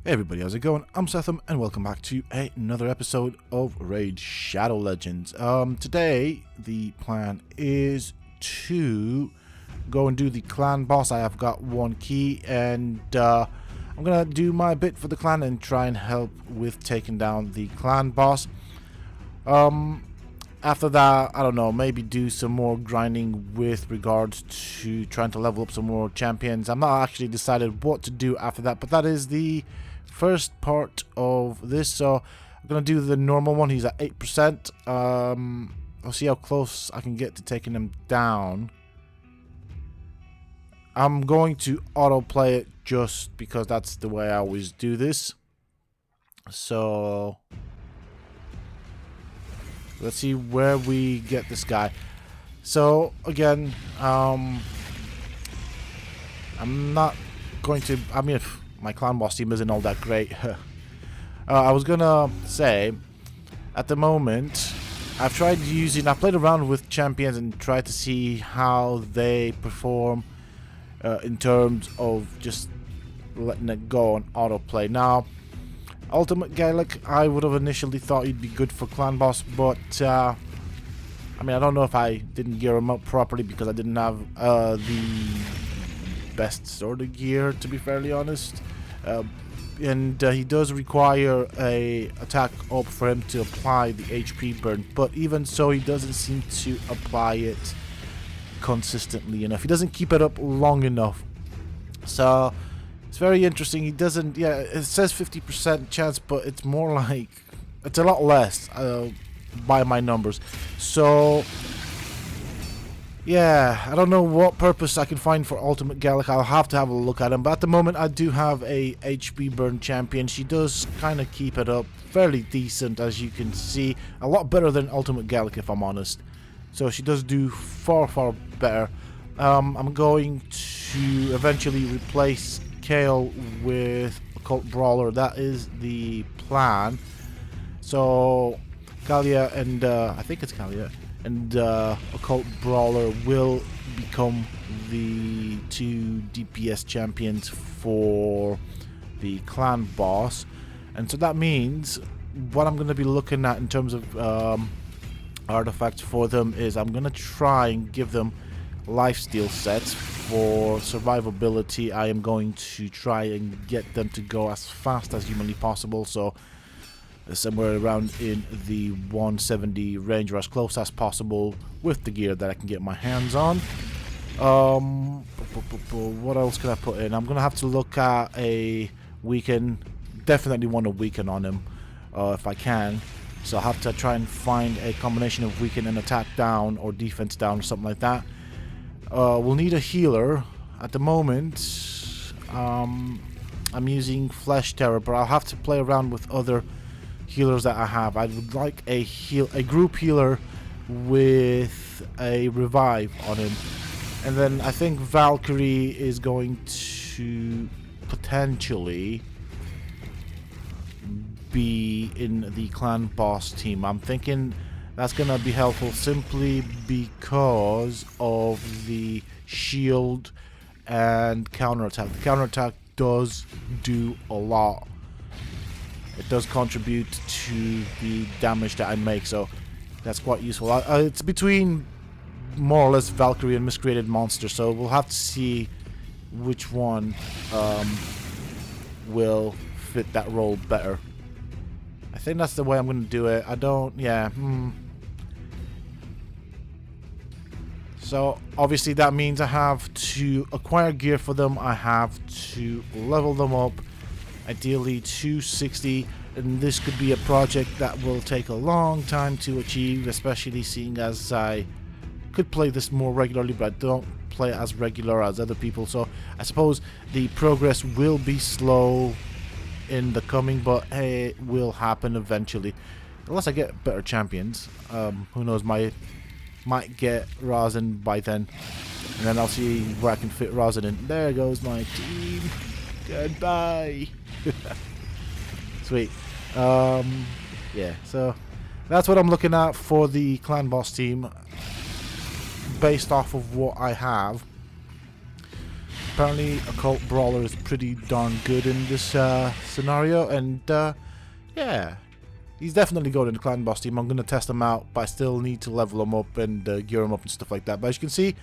Hey everybody, how's it going? I'm Sethum and welcome back to another episode of Raid Shadow Legends. Today the plan is to go and do the clan boss. I have got one key and I'm gonna do my bit for the clan and try and help with taking down the clan boss. After that, I don't know, maybe do some more grinding with regards to trying to level up some more champions. I'm not actually decided what to do after that, but that is the first part of this. So I'm gonna do the normal one. He's at 8%. I'll see how close I can get to taking him down. I'm going to autoplay it just because that's the way I always do this. So let's see where we get this guy. So again, I'm not going to, I mean, if my clan boss team isn't all that great. I was gonna say, at the moment, I've played around with champions and tried to see how they perform in terms of just letting it go on autoplay. Now, Ultimate Gaelic, I would have initially thought he'd be good for clan boss, but I mean, I don't know if I didn't gear him up properly because I didn't have the best sort of gear, to be fairly honest. And he does require a attack up for him to apply the HP burn, but even so, he doesn't seem to apply it consistently enough. He doesn't keep it up long enough. So it's very interesting. He doesn't, yeah, it says 50% chance, but it's more like, it's a lot less by my numbers. So yeah, I don't know what purpose I can find for Ultimate Gaelic. I'll have to have a look at him. But at the moment, I do have a HP burn champion. She does kind of keep it up fairly decent, as you can see. A lot better than Ultimate Gaelic, if I'm honest. So she does do far, far better. I'm going to eventually replace Kale with Occult Brawler. That is the plan. So Kalia and I think it's Kalia and Occult Brawler will become the two DPS champions for the clan boss. And so that means what I'm going to be looking at in terms of artifacts for them is I'm going to try and give them lifesteal sets. For survivability, I am going to try and get them to go as fast as humanly possible, so somewhere around in the 170 range or as close as possible with the gear that I can get my hands on. What else can I put in? I'm gonna have to look at a weaken. Definitely want to weaken on him if I can, so I'll have to try and find a combination of weaken and attack down or defense down or something like that. We'll need a healer. At the moment, I'm using Flesh Terror, but I'll have to play around with other healers that I have. I would like a group healer with a revive on him, and then I think Valkyrie is going to potentially be in the clan boss team. I'm thinking that's gonna be helpful simply because of the shield and counterattack. The counterattack does do a lot. It does contribute to the damage that I make, so that's quite useful. It's between more or less Valkyrie and Miscreated Monster, so we'll have to see which one will fit that role better. I think that's the way I'm going to do it. I don't, yeah. So obviously that means I have to acquire gear for them. I have to level them up. Ideally 260, and this could be a project that will take a long time to achieve, especially seeing as I could play this more regularly, but I don't play as regular as other people, so I suppose the progress will be slow in the coming, but hey, it will happen eventually, unless I get better champions. Who knows, might get Rosin by then, and then I'll see where I can fit Rosin in. There goes my team. Goodbye. Sweet. Yeah, so that's what I'm looking at for the clan boss team based off of what I have. apparently Occult Brawler is pretty darn good in this scenario, and yeah, he's definitely good in the Clan Boss team. I'm going to test him out, but I still need to level him up and gear him up and stuff like that. But as you can see,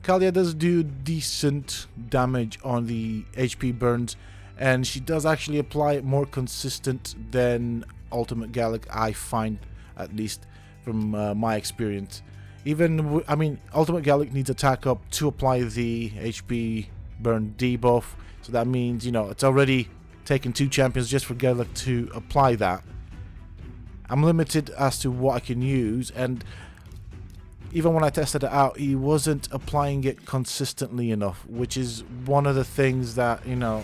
Kalia does do decent damage on the HP burns, and she does actually apply it more consistent than Ultimate Gallic, I find, at least from my experience. Even, I mean, Ultimate Gallic needs attack up to apply the HP burn debuff, so that means, you know, it's already taken 2 champions just for Gallic to apply that. I'm limited as to what I can use, and even when I tested it out, he wasn't applying it consistently enough, which is one of the things that, you know,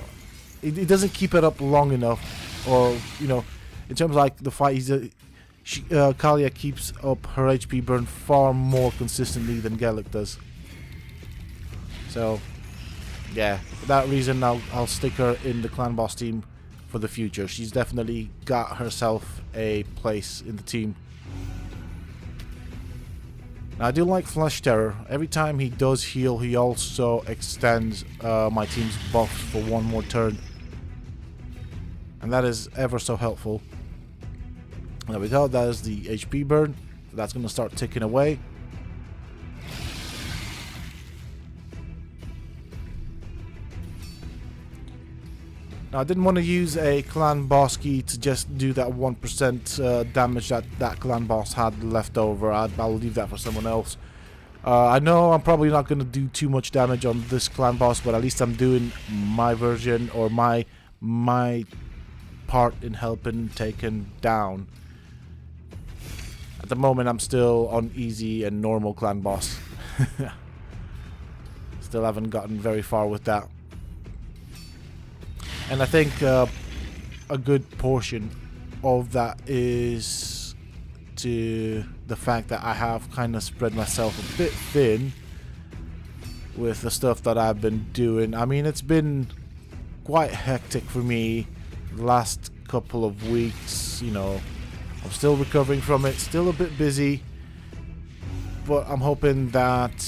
it doesn't keep it up long enough, or, you know, in terms of like the fight, Kalia keeps up her HP burn far more consistently than Gallic does. So, yeah, for that reason, I'll stick her in the Clan Boss team for the future. She's definitely got herself a place in the team. Now, I do like Flesh Terror. Every time he does heal, he also extends my team's buffs for 1 more turn. And that is ever so helpful. There we go, that is the HP burn. So that's going to start ticking away. Now, I didn't want to use a Clan Boss key to just do that 1% damage that Clan Boss had left over. I'll leave that for someone else. I know I'm probably not going to do too much damage on this Clan Boss, but at least I'm doing my version, or my part in helping taken down. At the moment, I'm still on easy and normal Clan Boss. Still haven't gotten very far with that. And I think a good portion of that is to the fact that I have kind of spread myself a bit thin with the stuff that I've been doing. I mean, it's been quite hectic for me the last couple of weeks, you know. I'm still recovering from it, still a bit busy, but I'm hoping that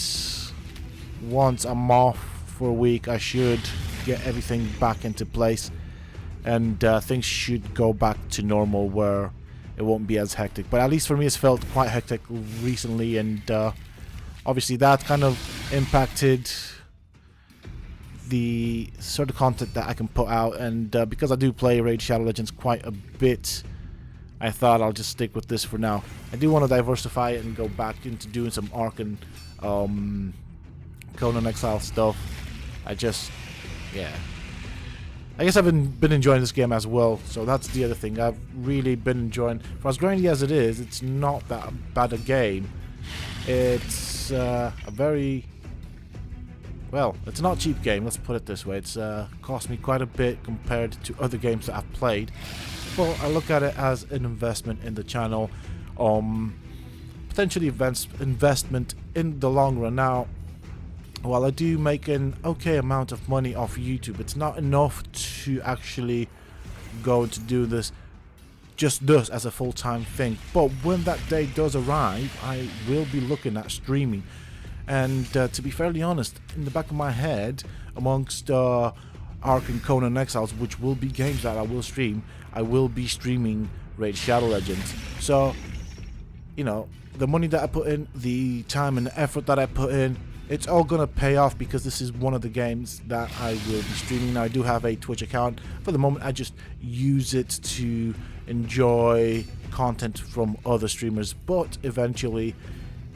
once I'm off for a week, I should get everything back into place, and things should go back to normal where it won't be as hectic. But at least for me, it's felt quite hectic recently, and obviously that kind of impacted the sort of content that I can put out. And because I do play Raid Shadow Legends quite a bit, I thought I'll just stick with this for now. I do want to diversify it and go back into doing some Ark and Conan Exile stuff. Yeah. I guess I've been enjoying this game as well, so that's the other thing. I've really been enjoying. For as grindy as it is, it's not that bad a game. It's a very... well, it's not a cheap game, let's put it this way. It's cost me quite a bit compared to other games that I've played. But I look at it as an investment in the channel. Potentially investment in the long run. Now, while I do make an okay amount of money off YouTube, it's not enough to actually go to do this as a full-time thing. But when that day does arrive, I will be looking at streaming. And to be fairly honest, in the back of my head, amongst Ark and Conan Exiles, which will be games that I will stream, I will be streaming Raid Shadow Legends. So, you know, the money that I put in, the time and the effort that I put in, it's all gonna pay off, because this is one of the games that I will be streaming. Now, I do have a Twitch account. For the moment, I just use it to enjoy content from other streamers, but eventually,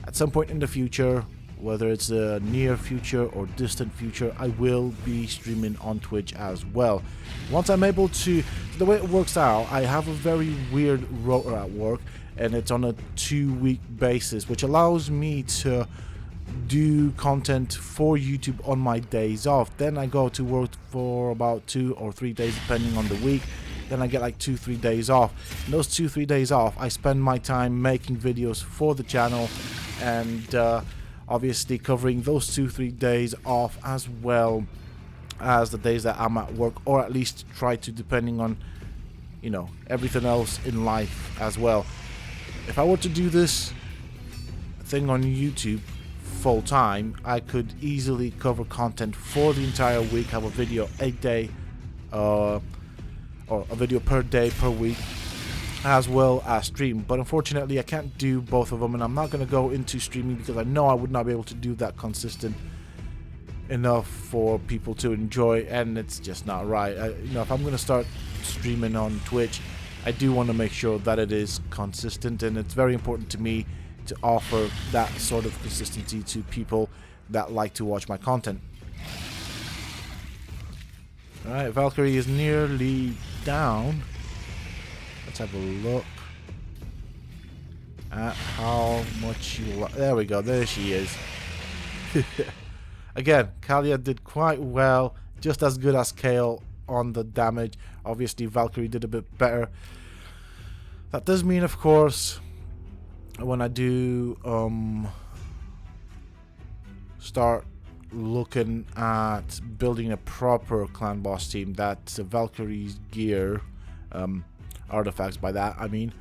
at some point in the future, whether it's a near future or distant future, I will be streaming on Twitch as well. Once I'm able to, the way it works out, I have a very weird rota at work, and it's on a 2-week basis, which allows me to do content for YouTube on my days off. Then I go to work for about 2 or 3 days depending on the week. Then I get like 2-3 days off. And those 2-3 days off, I spend my time making videos for the channel, and obviously covering those 2-3 days off, as well as the days that I'm at work, or at least try to, depending on, you know, everything else in life as well. If I were to do this thing on YouTube full time, I could easily cover content for the entire week, have a video a day, or a video per day per week, as well as stream. But unfortunately I can't do both of them, and I'm not going to go into streaming because I know I would not be able to do that consistent enough for people to enjoy, and it's just not right. You know, if I'm going to start streaming on Twitch, I do want to make sure that it is consistent, and it's very important to me to offer that sort of consistency to people that like to watch my content. Alright, Valkyrie is nearly down. Let's have a look at how much you there we go, there she is. Again, Kalia did quite well, just as good as Kale on the damage. Obviously Valkyrie did a bit better. That does mean, of course, when I do start looking at building a proper clan boss team, that Valkyrie's gear, artifacts by that I mean,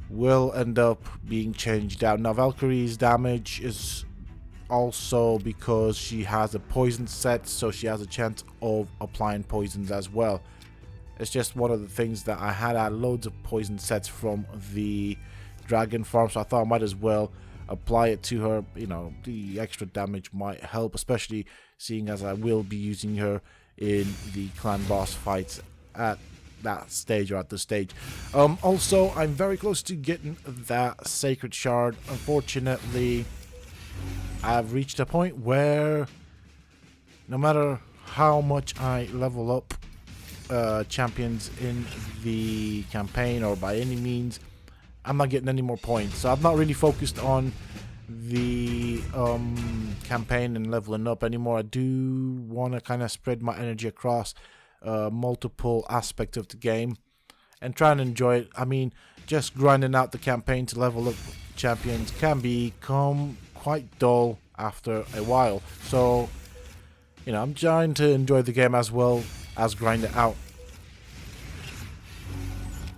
will end up being changed out. Now Valkyrie's damage is also because she has a poison set, so she has a chance of applying poisons as well. It's just one of the things that I had loads of poison sets from the dragon farm, so I thought I might as well apply it to her. You know, the extra damage might help, especially seeing as I will be using her in the clan boss fights at that stage, or at this stage. Also, I'm very close to getting that sacred shard. Unfortunately, I've reached a point where no matter how much I level up champions in the campaign, or by any means, I'm not getting any more points. So I'm not really focused on the campaign and leveling up anymore. I do want to kind of spread my energy across multiple aspects of the game and try and enjoy it. I mean, just grinding out the campaign to level up champions can become quite dull after a while. So, you know, I'm trying to enjoy the game as well as grind it out.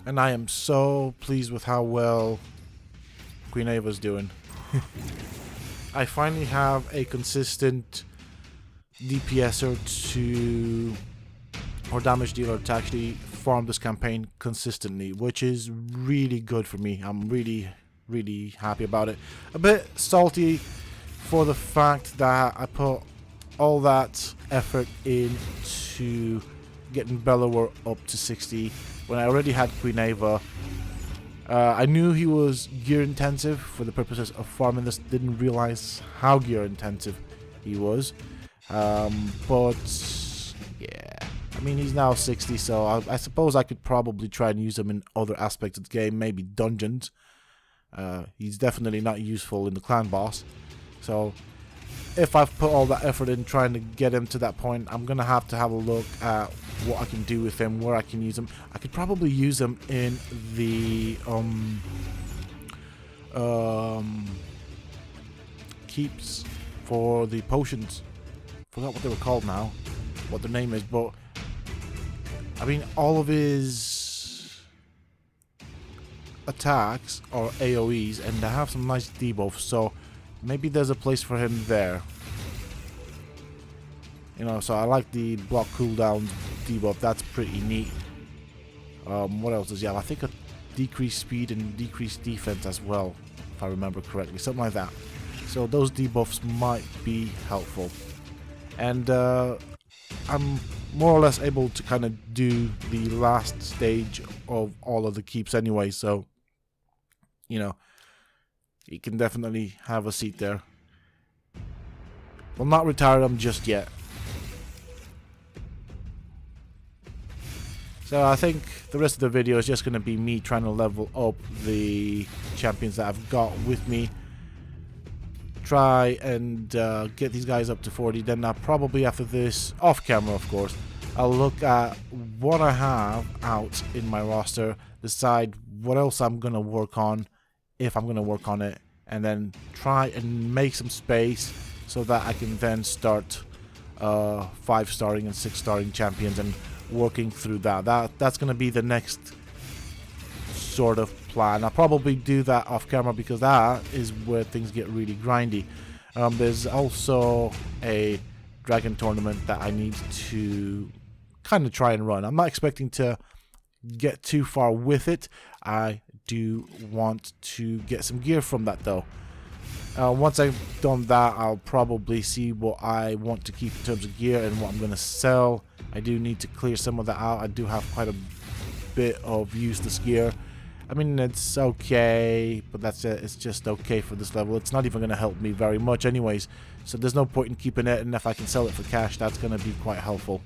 And I am so pleased with how well Queen Ava's doing. I finally have a consistent DPSer to, or damage dealer, to actually farm this campaign consistently, which is really good for me. I'm really happy about it. A bit salty for the fact that I put all that effort into getting Bellower up to 60 when I already had Queen Ava. I knew he was gear intensive for the purposes of farming this, didn't realize how gear intensive he was. But yeah, I mean, he's now 60, so I suppose I could probably try and use him in other aspects of the game, maybe dungeons. He's definitely not useful in the clan boss. So if I've put all that effort in trying to get him to that point, I'm gonna have to have a look at what I can do with him, where I can use him. I could probably use him in the keeps for the potions. Forgot what they were called now, what their name is, but I mean, all of his attacks are AoEs, and they have some nice debuffs, so maybe there's a place for him there. You know, so I like the block cooldown debuff, that's pretty neat. What else does he have? I think a decreased speed and decreased defense as well, if I remember correctly, something like that. So those debuffs might be helpful. And I'm more or less able to kind of do the last stage of all of the keeps anyway, so, you know, he can definitely have a seat there. Will not retire them just yet. So I think the rest of the video is just going to be me trying to level up the champions that I've got with me. Try and get these guys up to 40. Then I'll probably, after this, off camera of course, I'll look at what I have out in my roster, decide what else I'm going to work on, if I'm going to work on it, and then try and make some space so that I can then start 5-starring and 6-starring champions and working through that. That's going to be the next sort of plan. I'll probably do that off camera because that is where things get really grindy. There's also a dragon tournament that I need to kind of try and run. I'm not expecting to get too far with it. I do want to get some gear from that though. Once I've done that, I'll probably see what I want to keep in terms of gear and what I'm going to sell. I do need to clear some of that out. I do have quite a bit of useless gear. I mean, it's okay, but that's it. It's just okay for this level. It's not even going to help me very much anyways, so there's no point in keeping it, and if I can sell it for cash, that's going to be quite helpful.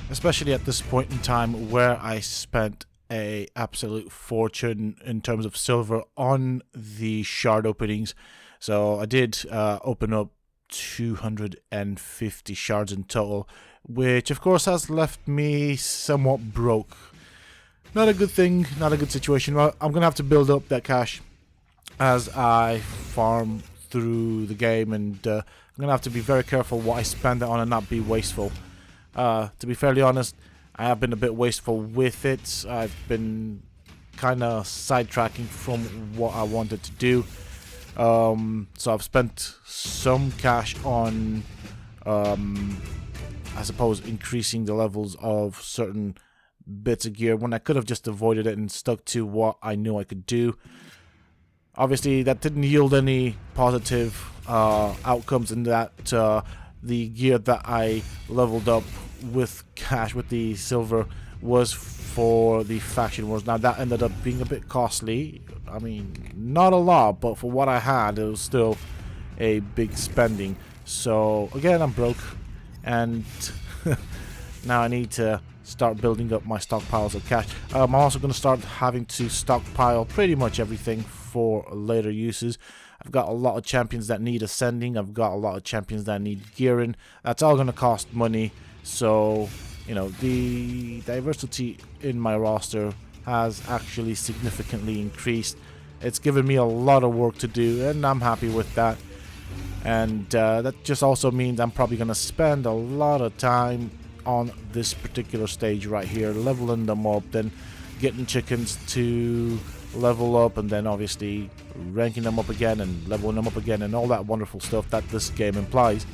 Especially at this point in time where I spent a absolute fortune in terms of silver on the shard openings. So I did open up 250 shards in total, which of course has left me somewhat broke. Not a good thing, not a good situation. Well, I'm going to have to build up that cash as I farm through the game, and I'm going to have to be very careful what I spend it on and not be wasteful. To be fairly honest, I have been a bit wasteful with it. I've been kind of sidetracking from what I wanted to do. So I've spent some cash on, I suppose, increasing the levels of certain bits of gear when I could have just avoided it and stuck to what I knew I could do. Obviously, that didn't yield any positive outcomes in that the gear that I leveled up with cash, with the silver, was for the faction wars. Now that ended up being a bit costly. I mean, not a lot, but for what I had, it was still a big spending. So again, I'm broke, and now I need to start building up my stockpiles of cash. I'm also going to start having to stockpile pretty much everything for later uses. I've got a lot of champions that need ascending. I've got a lot of champions that need gearing. That's all going to cost money. So, you know, the diversity in my roster has actually significantly increased. It's given me a lot of work to do, and I'm happy with that. And that just also means I'm probably going to spend a lot of time on this particular stage right here, leveling them up, then getting chickens to level up, and then obviously ranking them up again and leveling them up again, and all that wonderful stuff that this game implies.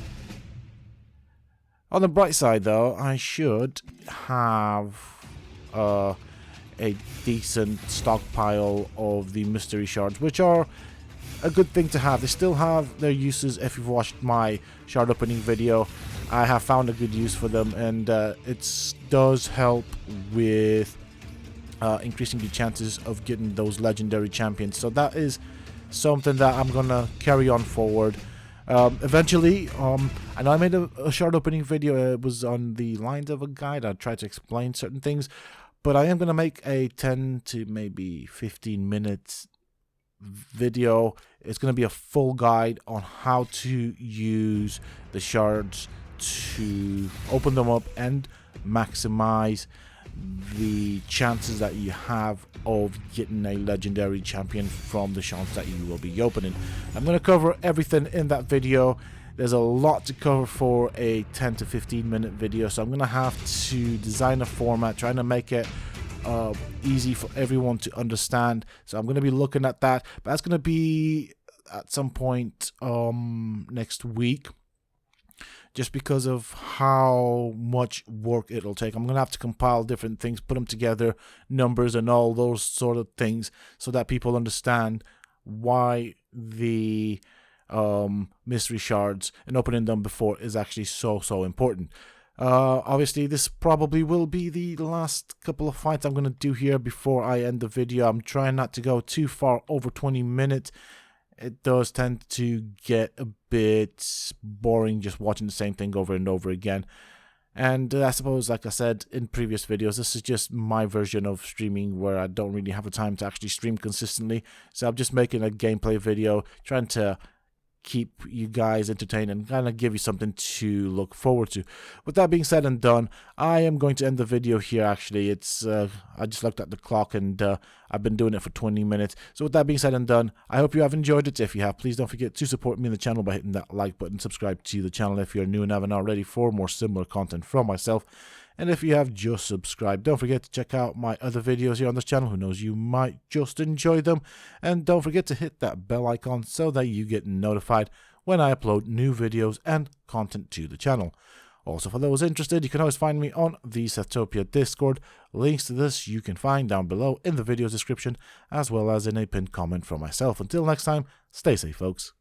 On the bright side though, I should have a decent stockpile of the mystery shards, which are a good thing to have. They still have their uses. If you've watched my shard opening video, I have found a good use for them, and it does help with increasing the chances of getting those legendary champions. So that is something that I'm gonna carry on forward. Eventually, I know I made a shard opening video. It was on the lines of a guide. I tried to explain certain things, but I am gonna make a 10 to maybe 15 minutes video. It's gonna be a full guide on how to use the shards to open them up and maximize the chances that you have of getting a legendary champion from the shards that you will be opening. I'm going to cover everything in that video. There's a lot to cover for a 10 to 15 minute video, so I'm going to have to design a format trying to make it easy for everyone to understand. So I'm going to be looking at that, but that's going to be at some point next week, just because of how much work it'll take. I'm going to have to compile different things, put them together, numbers and all those sort of things, so that people understand why the mystery shards and opening them before is actually so important. Obviously, this probably will be the last couple of fights I'm going to do here before I end the video. I'm trying not to go too far over 20 minutes. It does tend to get a bit boring just watching the same thing over and over again. And I suppose, like I said in previous videos, this is just my version of streaming where I don't really have the time to actually stream consistently. So I'm just making a gameplay video, trying to keep you guys entertained and kind of give you something to look forward to. With that being said and done, I am going to end the video here. Actually, it's I just looked at the clock, and I've been doing it for 20 minutes. So with that being said and done, I hope you have enjoyed it. If you have, please don't forget to support me in the channel by hitting that like button, subscribe to the channel if you're new and haven't already for more similar content from myself. And if you have just subscribed, don't forget to check out my other videos here on this channel. Who knows, you might just enjoy them. And don't forget to hit that bell icon so that you get notified when I upload new videos and content to the channel. Also, for those interested, you can always find me on the Setopia Discord. Links to this you can find down below in the video description, as well as in a pinned comment from myself. Until next time, stay safe, folks.